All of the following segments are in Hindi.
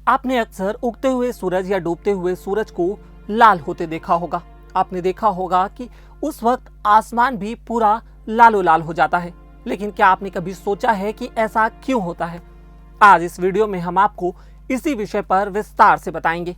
आपने अक्सर उगते हुए सूरज या डूबते हुए सूरज को लाल होते देखा होगा। आपने देखा होगा कि उस वक्त आसमान भी पूरा लालो लाल हो जाता है। लेकिन क्या आपने कभी सोचा है कि ऐसा क्यों होता है? आज इस वीडियो में हम आपको इसी विषय पर विस्तार से बताएंगे।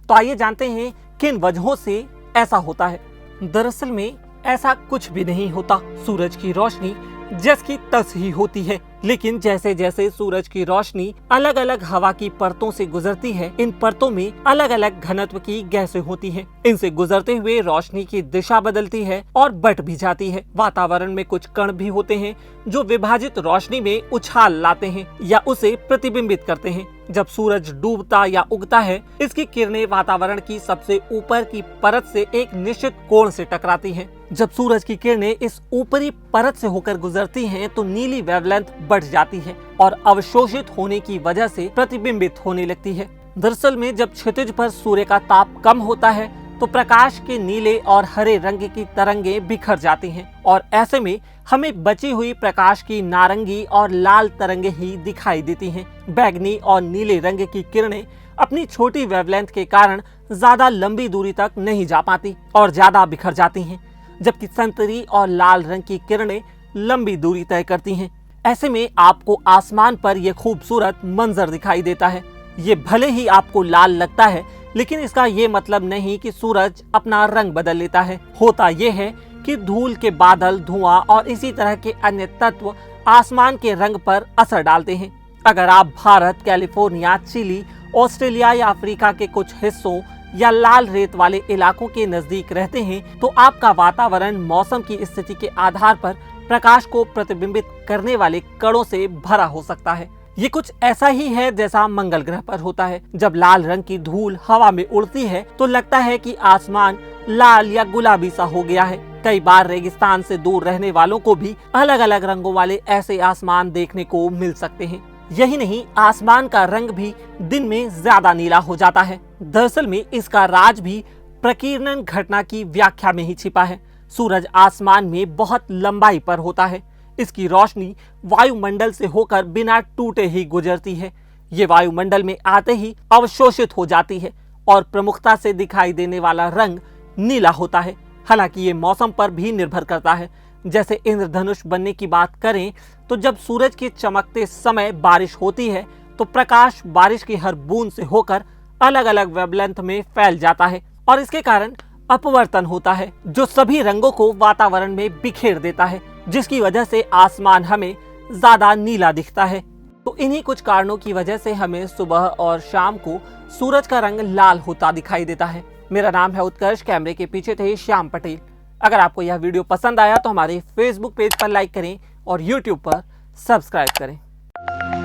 तो आइए जानते हैं किन वजहों से ऐसा होता है। दरअसल में ऐसा कुछ भी नहीं होता। सूरज की रोशनी जस की तस ही होती है, लेकिन जैसे जैसे सूरज की रोशनी अलग अलग हवा की परतों से गुजरती है, इन परतों में अलग अलग घनत्व की गैसें होती हैं। इनसे गुजरते हुए रोशनी की दिशा बदलती है और बट भी जाती है। वातावरण में कुछ कण भी होते हैं जो विभाजित रोशनी में उछाल लाते हैं या उसे प्रतिबिंबित करते हैं। जब सूरज डूबता या उगता है, इसकी किरणें वातावरण की सबसे ऊपर की परत से एक निश्चित कोण से टकराती हैं। जब सूरज की किरणें इस ऊपरी परत से होकर गुजरती हैं, तो नीली वेवलेंथ बढ़ जाती है और अवशोषित होने की वजह से प्रतिबिंबित होने लगती है। दरअसल में जब क्षितिज पर सूर्य का ताप कम होता है, तो प्रकाश के नीले और हरे रंग की तरंगें बिखर जाती हैं और ऐसे में हमें बची हुई प्रकाश की नारंगी और लाल तरंगें ही दिखाई देती हैं। बैंगनी और नीले रंग की किरणें अपनी छोटी वेवलेंथ के कारण ज्यादा लंबी दूरी तक नहीं जा पाती और ज्यादा बिखर जाती हैं, जबकि संतरी और लाल रंग की किरणें लंबी दूरी तय करती हैं। ऐसे में आपको आसमान पर यह खूबसूरत मंजर दिखाई देता है। ये भले ही आपको लाल लगता है, लेकिन इसका ये मतलब नहीं कि सूरज अपना रंग बदल लेता है। होता यह है कि धूल के बादल, धुआं और इसी तरह के अन्य तत्व आसमान के रंग पर असर डालते हैं। अगर आप भारत, कैलिफोर्निया, चिली, ऑस्ट्रेलिया या अफ्रीका के कुछ हिस्सों या लाल रेत वाले इलाकों के नजदीक रहते हैं, तो आपका वातावरण मौसम की स्थिति के आधार पर प्रकाश को प्रतिबिंबित करने वाले कणों से भरा हो सकता है। ये कुछ ऐसा ही है जैसा मंगल ग्रह पर होता है। जब लाल रंग की धूल हवा में उड़ती है, तो लगता है कि आसमान लाल या गुलाबी सा हो गया है। कई बार रेगिस्तान से दूर रहने वालों को भी अलग अलग रंगों वाले ऐसे आसमान देखने को मिल सकते हैं। यही नहीं, आसमान का रंग भी दिन में ज्यादा नीला हो जाता है। दरअसल में इसका राज भी प्रकीर्णन घटना की व्याख्या में ही छिपा है। सूरज आसमान में बहुत लंबाई पर होता है। इसकी रोशनी वायुमंडल से होकर बिना टूटे ही गुजरती है। ये वायुमंडल में आते ही अवशोषित हो जाती है और प्रमुखता से दिखाई देने वाला रंग नीला होता है। हालांकि ये मौसम पर भी निर्भर करता है। जैसे इंद्रधनुष बनने की बात करें, तो जब सूरज के चमकते समय बारिश होती है, तो प्रकाश बारिश की हर बूंद से होकर अलग अलग वेवलेंथ में फैल जाता है और इसके कारण अपवर्तन होता है, जो सभी रंगों को वातावरण में बिखेर देता है, जिसकी वजह से आसमान हमें ज्यादा नीला दिखता है। तो इन्हीं कुछ कारणों की वजह से हमें सुबह और शाम को सूरज का रंग लाल होता दिखाई देता है। मेरा नाम है उत्कर्ष, कैमरे के पीछे थे श्याम पटेल। अगर आपको यह वीडियो पसंद आया तो हमारे फेसबुक पेज पर लाइक करें और यूट्यूब पर सब्सक्राइब करें।